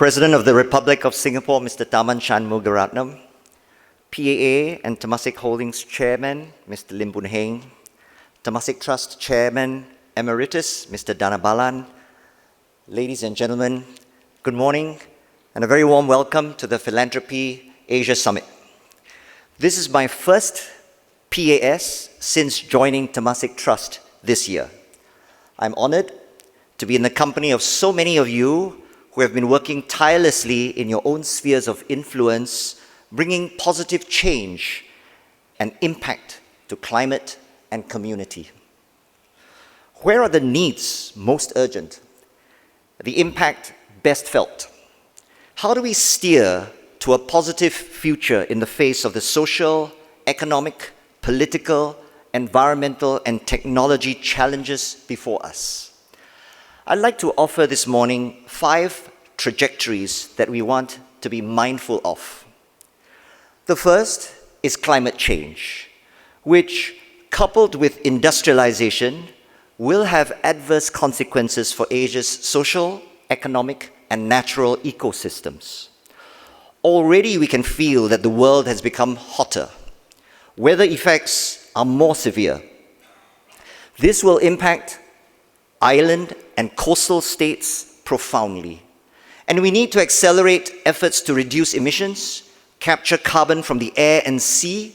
President of the Republic of Singapore, Mr. Tharman Shanmugaratnam, PAA and Temasek Holdings Chairman, Mr. Lim Boon Heng, Temasek Trust Chairman Emeritus, Mr. Dhanabalan, ladies and gentlemen, good morning and a very warm welcome to the Philanthropy Asia Summit. This is my first PAS since joining Temasek Trust this year. I'm honored to be in the company of so many of you who have been working tirelessly in your own spheres of influence, bringing positive change and impact to climate and community. Where are the needs most urgent? The impact best felt? How do we steer to a positive future in the face of the social, economic, political, environmental, and technology challenges before us? I'd like to offer this morning 5 trajectories that we want to be mindful of. The first is climate change, which, coupled with industrialization, will have adverse consequences for Asia's social, economic, and natural ecosystems. Already we can feel that the world has become hotter. Weather effects are more severe. This will impact island and coastal states profoundly. And we need to accelerate efforts to reduce emissions, capture carbon from the air and sea,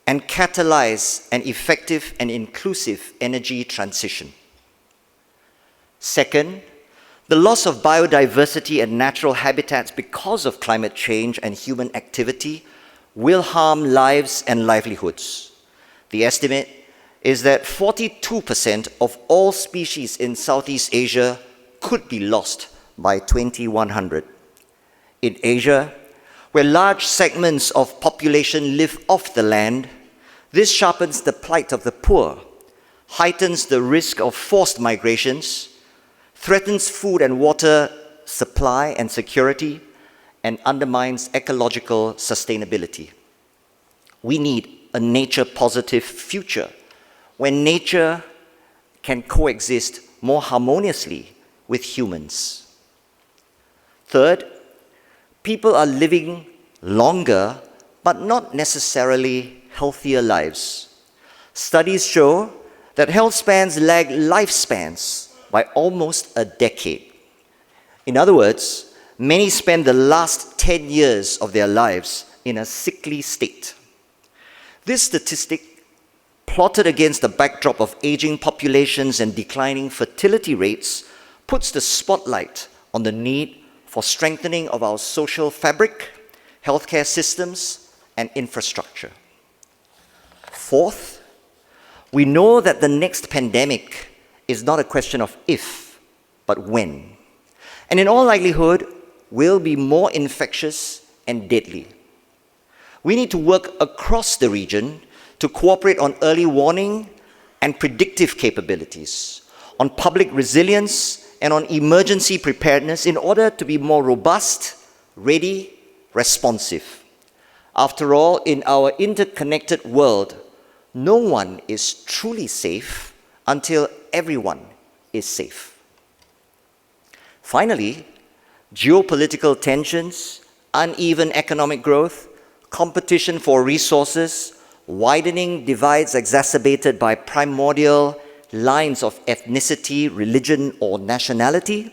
and catalyze an effective and inclusive energy transition. Second, the loss of biodiversity and natural habitats because of climate change and human activity will harm lives and livelihoods. The estimate is that 42% of all species in Southeast Asia could be lost by 2100. In Asia, where large segments of population live off the land, this sharpens the plight of the poor, heightens the risk of forced migrations, threatens food and water supply and security, and undermines ecological sustainability. We need a nature-positive future when nature can coexist more harmoniously with humans. Third, people are living longer, but not necessarily healthier lives. Studies show that health spans lag lifespans by almost a decade. In other words, many spend the last 10 years of their lives in a sickly state. This statistic, plotted against the backdrop of aging populations and declining fertility rates, puts the spotlight on the need for strengthening of our social fabric, healthcare systems, and infrastructure. Fourth, we know that the next pandemic is not a question of if, but when, and in all likelihood will be more infectious and deadly. We need to work across the region to cooperate on early warning and predictive capabilities, on public resilience, and on emergency preparedness in order to be more robust, ready, responsive. After all, in our interconnected world, no one is truly safe until everyone is safe. Finally, geopolitical tensions, uneven economic growth, competition for resources, widening divides exacerbated by primordial lines of ethnicity, religion, or nationality,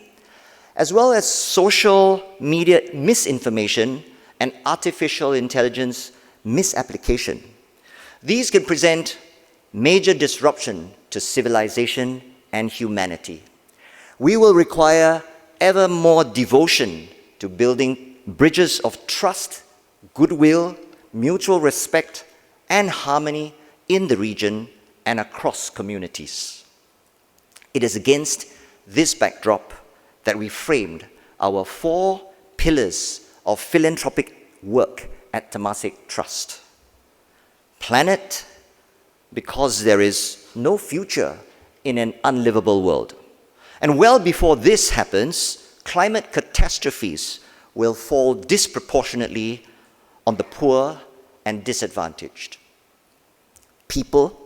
as well as social media misinformation and artificial intelligence misapplication. These can present major disruption to civilization and humanity. We will require ever more devotion to building bridges of trust, goodwill, mutual respect, and harmony in the region and across communities. It is against this backdrop that we framed our 4 pillars of philanthropic work at Temasek Trust. Planet, because there is no future in an unlivable world. And well before this happens, climate catastrophes will fall disproportionately on the poor and disadvantaged. People,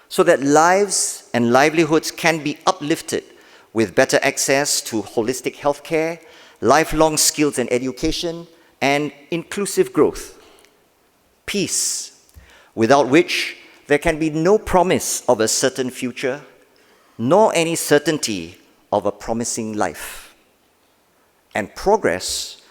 so that lives and livelihoods can be uplifted with better access to holistic healthcare, lifelong skills and education, and inclusive growth. Peace, without which there can be no promise of a certain future, nor any certainty of a promising life. And progress,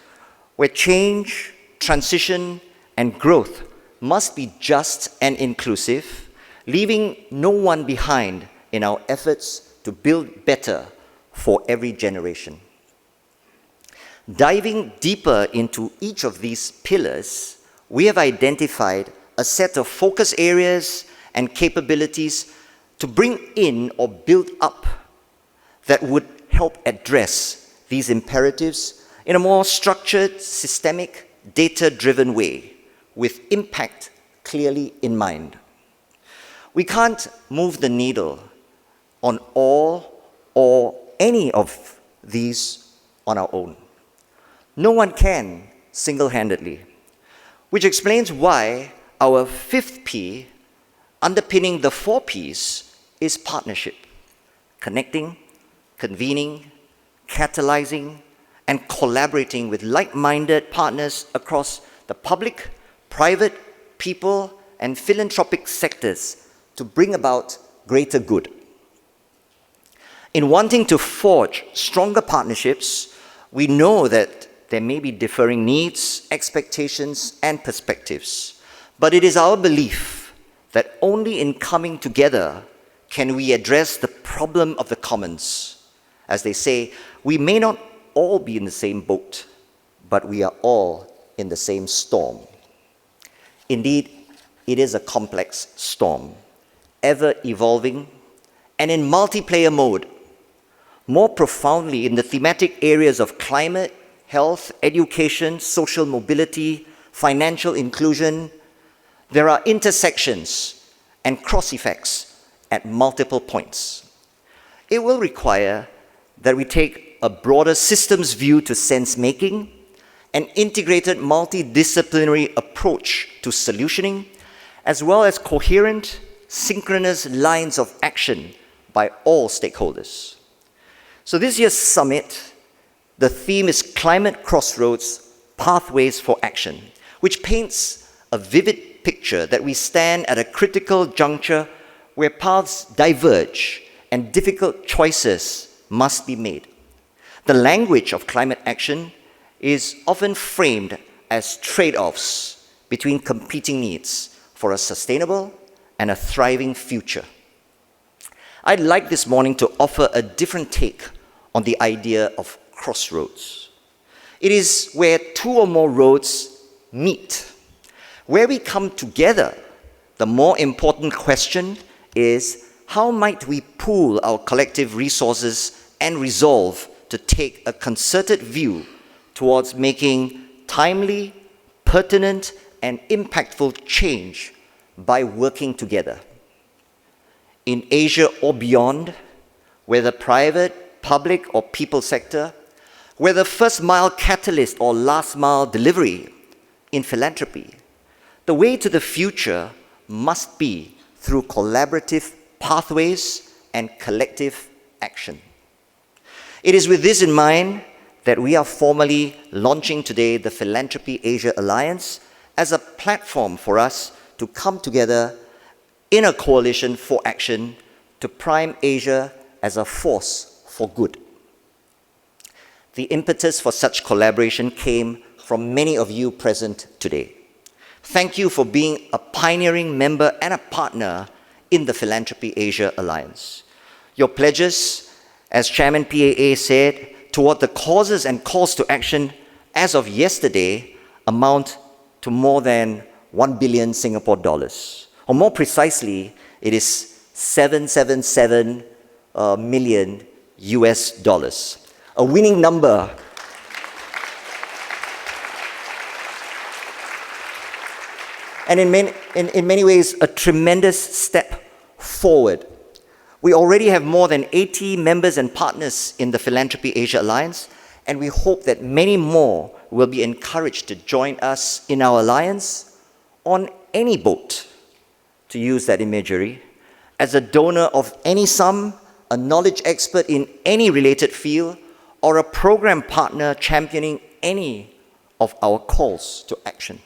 where change, transition, and growth must be just and inclusive, leaving no one behind in our efforts to build better for every generation. Diving deeper into each of these pillars, we have identified a set of focus areas and capabilities to bring in or build up that would help address these imperatives in a more structured, systemic, data-driven way, with impact clearly in mind. We can't move the needle on all or any of these on our own. No one can single-handedly, which explains why our fifth P, underpinning the four Ps, is partnership: connecting, convening, catalyzing, and collaborating with like-minded partners across the public, private, people, and philanthropic sectors to bring about greater good. In wanting to forge stronger partnerships, we know that there may be differing needs, expectations, and perspectives, but it is our belief that only in coming together can we address the problem of the commons. As they say, we may not all be in the same boat, but we are all in the same storm. Indeed, it is a complex storm, ever evolving and in multiplayer mode. More profoundly in the thematic areas of climate, health, education, social mobility, financial inclusion, there are intersections and cross-effects at multiple points. It will require that we take a broader systems view to sense-making, an integrated multidisciplinary approach to solutioning, as well as coherent, synchronous lines of action by all stakeholders. So this year's summit, the theme is Climate Crossroads, Pathways for Action, which paints a vivid picture that we stand at a critical juncture where paths diverge and difficult choices must be made. The language of climate action is often framed as trade-offs between competing needs for a sustainable and a thriving future. I'd like this morning to offer a different take on the idea of crossroads. It is where two or more roads meet. Where we come together, the more important question is, how might we pool our collective resources and resolve to take a concerted view towards making timely, pertinent, and impactful change by working together. In Asia or beyond, whether private, public, or people sector, whether first-mile catalyst or last-mile delivery, in philanthropy, the way to the future must be through collaborative pathways and collective action. It is with this in mind that we are formally launching today the Philanthropy Asia Alliance as a platform for us to come together in a coalition for action to prime Asia as a force for good. The impetus for such collaboration came from many of you present today. Thank you for being a pioneering member and a partner in the Philanthropy Asia Alliance. Your pledges, as Chairman PAA said, toward the causes and calls to action as of yesterday amount to more than 1 billion Singapore dollars. Or more precisely, it is 777 million US dollars. A winning number. And in many ways, a tremendous step forward. We already have more than 80 members and partners in the Philanthropy Asia Alliance, and we hope that many more will be encouraged to join us in our alliance on any boat, to use that imagery, as a donor of any sum, a knowledge expert in any related field, or a program partner championing any of our calls to action.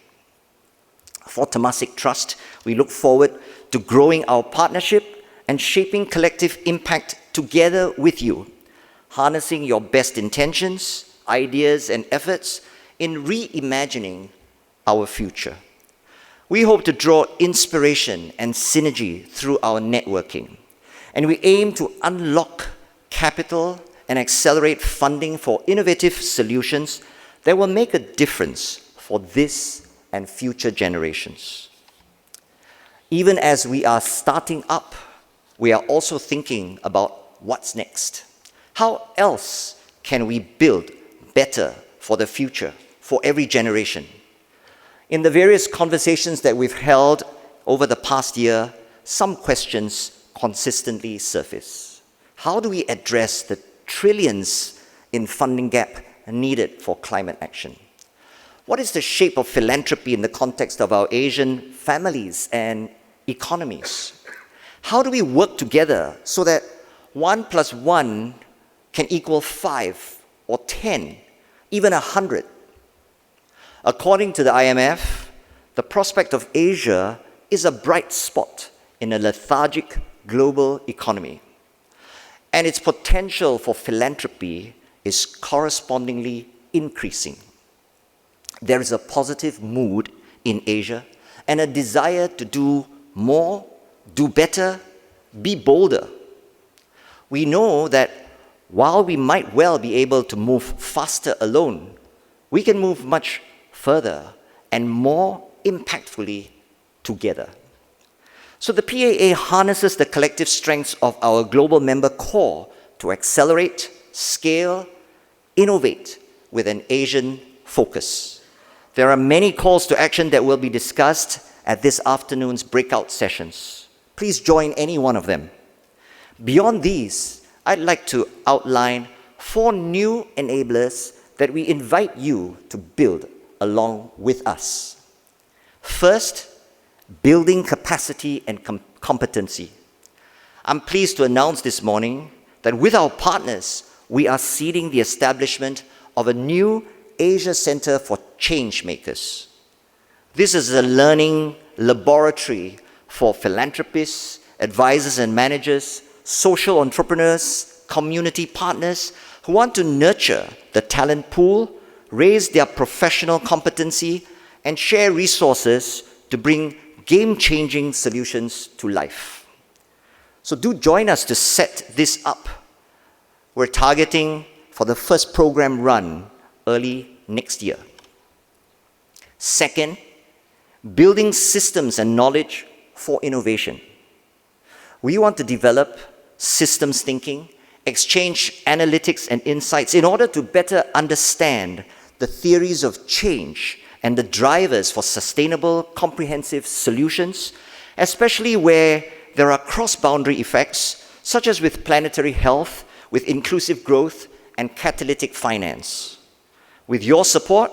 For Temasek Trust, we look forward to growing our partnership and shaping collective impact together with you, harnessing your best intentions, ideas, and efforts in reimagining our future. We hope to draw inspiration and synergy through our networking, and we aim to unlock capital and accelerate funding for innovative solutions that will make a difference for this and future generations. Even as we are starting up, we are also thinking about what's next. How else can we build better for the future, for every generation? In the various conversations that we've held over the past year, some questions consistently surface. How do we address the trillions in funding gap needed for climate action? What is the shape of philanthropy in the context of our Asian families and economies? How do we work together so that 1 + 1 can equal 5 or 10, even 100? According to the IMF, the prospect of Asia is a bright spot in a lethargic global economy, and its potential for philanthropy is correspondingly increasing. There is a positive mood in Asia and a desire to do more, do better, be bolder. We know that while we might well be able to move faster alone, we can move much further and more impactfully together. So the PAA harnesses the collective strengths of our global member core to accelerate, scale, innovate with an Asian focus. There are many calls to action that will be discussed at this afternoon's breakout sessions. Please join any one of them. Beyond these, I'd like to outline 4 new enablers that we invite you to build along with us. First, building capacity and competency. I'm pleased to announce this morning that with our partners, we are seeding the establishment of a new Asia Center for Change Makers. This is a learning laboratory for philanthropists, advisors and managers, social entrepreneurs, community partners who want to nurture the talent pool, raise their professional competency, and share resources to bring game-changing solutions to life. So do join us to set this up. We're targeting for the first program run early next year. Second, building systems and knowledge for innovation. We want to develop systems thinking, exchange analytics and insights in order to better understand the theories of change and the drivers for sustainable, comprehensive solutions, especially where there are cross-boundary effects, such as with planetary health, with inclusive growth, and catalytic finance. With your support,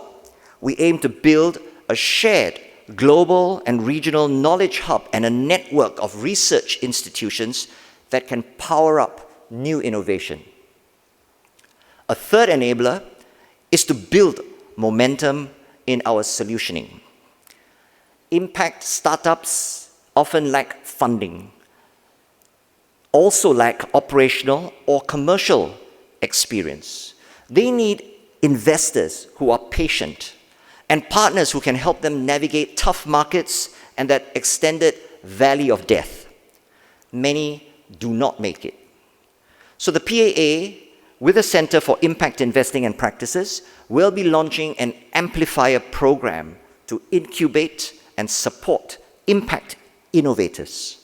we aim to build a shared global and regional knowledge hub and a network of research institutions that can power up new innovation. A third enabler is to build momentum in our solutioning. Impact startups often lack funding, also lack operational or commercial experience. They need investors who are patient and partners who can help them navigate tough markets and that extended valley of death. Many do not make it. So the PAA, with the Center for Impact Investing and Practices, will be launching an amplifier program to incubate and support impact innovators.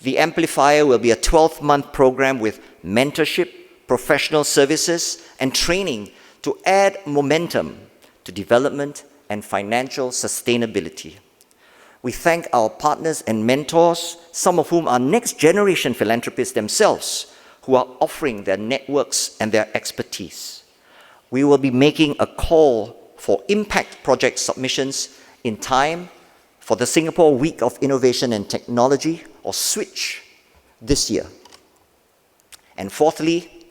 The amplifier will be a 12-month program with mentorship, professional services, and training to add momentum to development and financial sustainability. We thank our partners and mentors, some of whom are next-generation philanthropists themselves, who are offering their networks and their expertise. We will be making a call for impact project submissions in time for the Singapore Week of Innovation and Technology, or SWITCH, this year. And fourthly,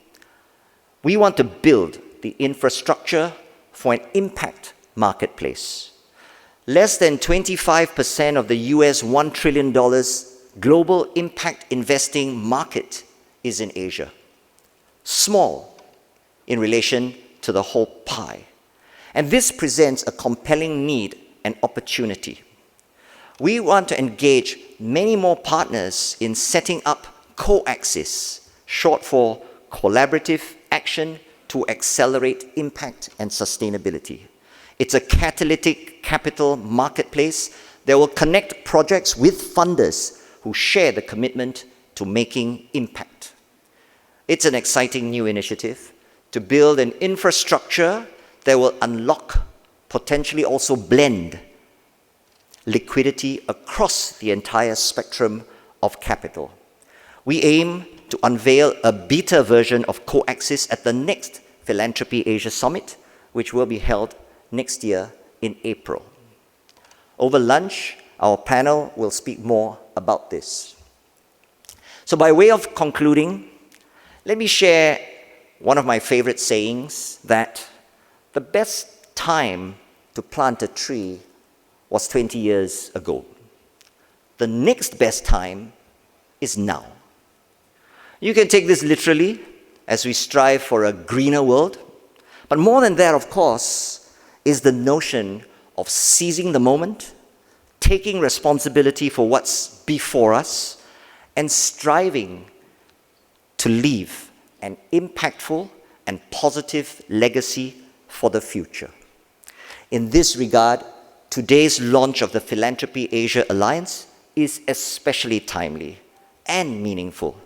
we want to build the infrastructure for an impact marketplace. Less than 25% of the US $1 trillion global impact investing market is in Asia. Small in relation to the whole pie. And this presents a compelling need and opportunity. We want to engage many more partners in setting up COAXIS, short for Collaborative Action to Accelerate Impact and Sustainability. It's a catalytic capital marketplace that will connect projects with funders who share the commitment to making impact. It's an exciting new initiative to build an infrastructure that will unlock, potentially also blend, liquidity across the entire spectrum of capital. We aim to unveil a beta version of COAXIS at the next Philanthropy Asia Summit, which will be held next year in April. Over lunch, our panel will speak more about this. So by way of concluding, let me share one of my favorite sayings, that the best time to plant a tree was 20 years ago. The next best time is now. You can take this literally as we strive for a greener world, but more than that, of course, is the notion of seizing the moment, taking responsibility for what's before us, and striving to leave an impactful and positive legacy for the future. In this regard, today's launch of the Philanthropy Asia Alliance is especially timely and meaningful.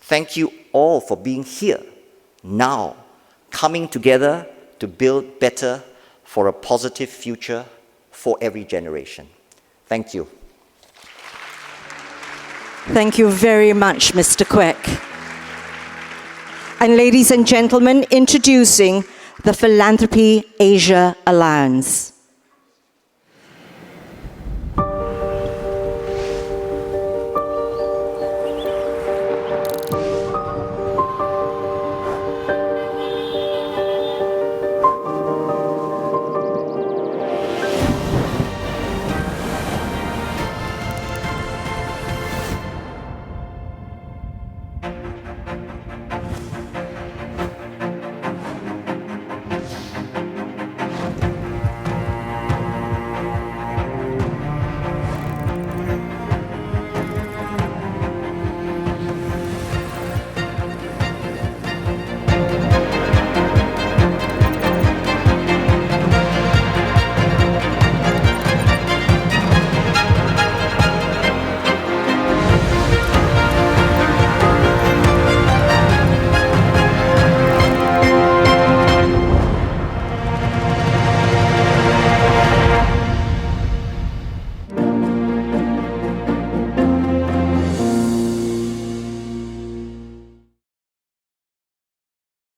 Thank you all for being here, now, coming together to build better for a positive future for every generation. Thank you. Thank you very much, Mr. Kuek. And ladies and gentlemen, introducing the Philanthropy Asia Alliance.